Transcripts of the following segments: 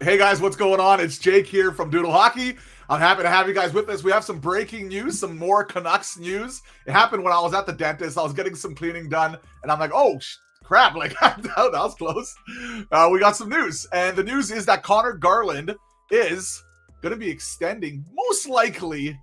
Hey guys, what's going on? It's Jake here from Doodle Hockey. I'm happy to have you guys with us. We have some breaking news, some more Canucks news. It happened when I was at the dentist. I was getting some cleaning done, and I'm like, oh, crap, like, that was close. We got some news, and the news is that Conor Garland is going to be extending, most likely,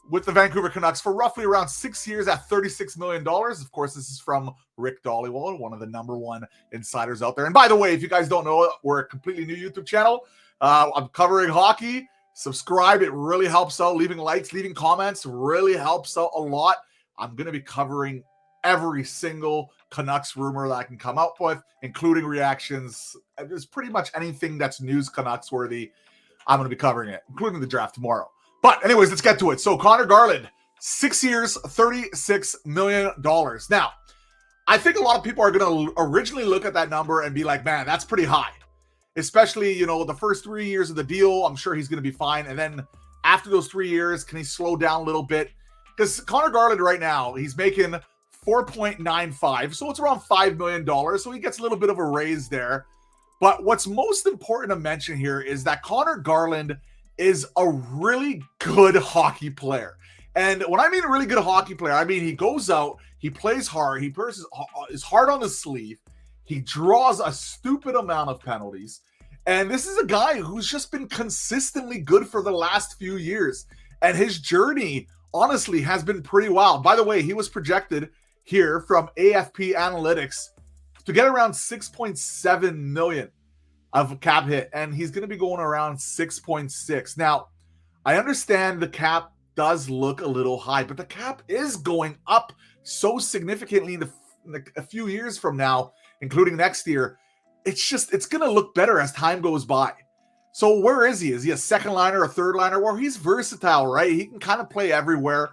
with the Vancouver Canucks for roughly around 6 years at $36 million. Of course, this is from Rick Dhaliwal, one of the number one insiders out there. And by the way, if you guys don't know, we're a completely new YouTube channel. I'm covering hockey. Subscribe. It really helps out. Leaving likes, leaving comments really helps out a lot. I'm going to be covering every single Canucks rumor that I can come up with, including reactions. There's pretty much anything that's news Canucks worthy. I'm going to be covering it, including the draft tomorrow. But anyways, let's get to it. So Conor Garland, 6 years, $36 million. Now, I think a lot of people are going to originally look at that number and be like, man, that's pretty high. Especially, the first 3 years of the deal, I'm sure he's going to be fine. And then after those 3 years, can he slow down a little bit? Because Conor Garland right now, he's making 4.95. So it's around $5 million. So he gets a little bit of a raise there. But what's most important to mention here is that Conor Garland is a really good hockey player. And when I mean a really good hockey player, I mean he goes out, he plays hard, he is hard on the sleeve, he draws a stupid amount of penalties. And this is a guy who's just been consistently good for the last few years. And his journey, honestly, has been pretty wild. By the way, he was projected here from AFP Analytics to get around 6.7 million of cap hit, and he's going to be going around 6.6. Now, I understand the cap does look a little high, but the cap is going up so significantly in a few years from now, including next year. It's going to look better as time goes by. So where is he? Is he a second liner, a third liner? Well, he's versatile, right? He can kind of play everywhere.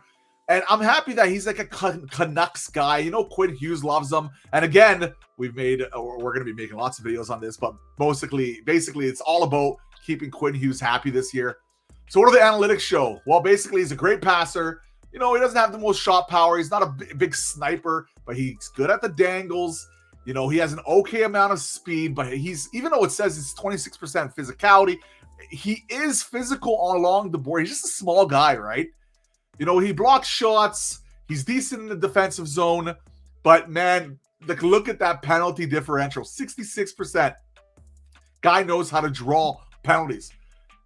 And I'm happy that he's like a Canucks guy. Quinn Hughes loves him. And again, we're going to be making lots of videos on this, but basically, it's all about keeping Quinn Hughes happy this year. So what do the analytics show? Well, basically, he's a great passer. He doesn't have the most shot power. He's not a big sniper, but he's good at the dangles. He has an okay amount of speed, but even though it says it's 26% physicality, he is physical along the board. He's just a small guy, right? He blocks shots. He's decent in the defensive zone. But, man, look at that penalty differential. 66%. Guy knows how to draw penalties.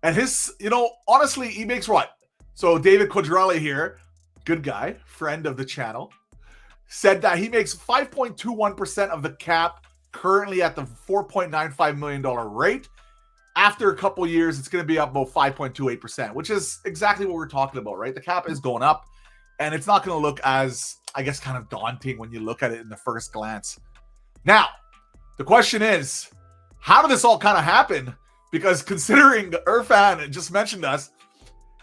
And honestly, he makes what? So David Quadrelli here, good guy, friend of the channel, said that he makes 5.21% of the cap currently at the $4.95 million rate. After a couple years, it's going to be up about 5.28%, which is exactly what we're talking about, right? The cap is going up, and it's not going to look as, I guess, kind of daunting when you look at it in the first glance. Now, the question is, how did this all kind of happen? Because considering Irfan just mentioned us,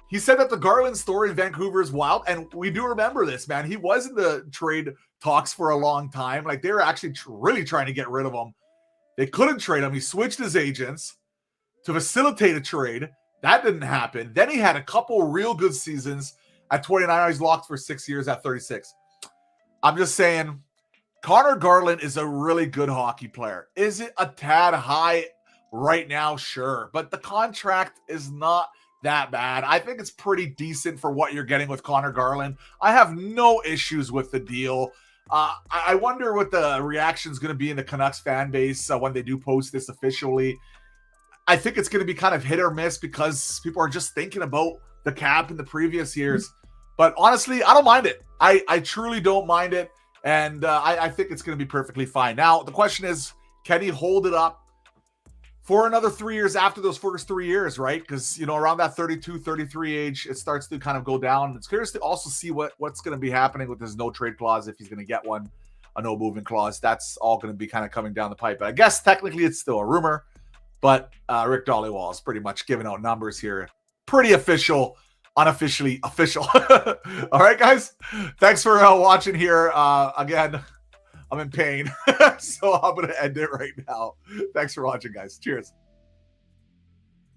he said that the Garland story in Vancouver is wild, and we do remember this, man. He was in the trade talks for a long time. Like, they were actually really trying to get rid of him. They couldn't trade him. He switched his agents to facilitate a trade. That didn't happen. Then he had a couple real good seasons at 29. He's locked for 6 years at 36. I'm just saying, Conor Garland is a really good hockey player. Is it a tad high right now? Sure. But the contract is not that bad. I think it's pretty decent for what you're getting with Conor Garland. I have no issues with the deal. I wonder what the reaction is going to be in the Canucks fan base when they do post this officially. I think it's going to be kind of hit or miss because people are just thinking about the cap in the previous years. But honestly, I don't mind it. I truly don't mind it. And I think it's going to be perfectly fine. Now, the question is, can he hold it up for another 3 years after those first 3 years, right? Because, around that 32, 33 age, it starts to kind of go down. It's curious to also see what's going to be happening with his no trade clause, if he's going to get one, a no moving clause. That's all going to be kind of coming down the pipe. But I guess technically it's still a rumor. But Rick Dhaliwal is pretty much giving out numbers here. Pretty official, unofficially official. All right, guys. Thanks for watching here. Again, I'm in pain. So I'm going to end it right now. Thanks for watching, guys. Cheers.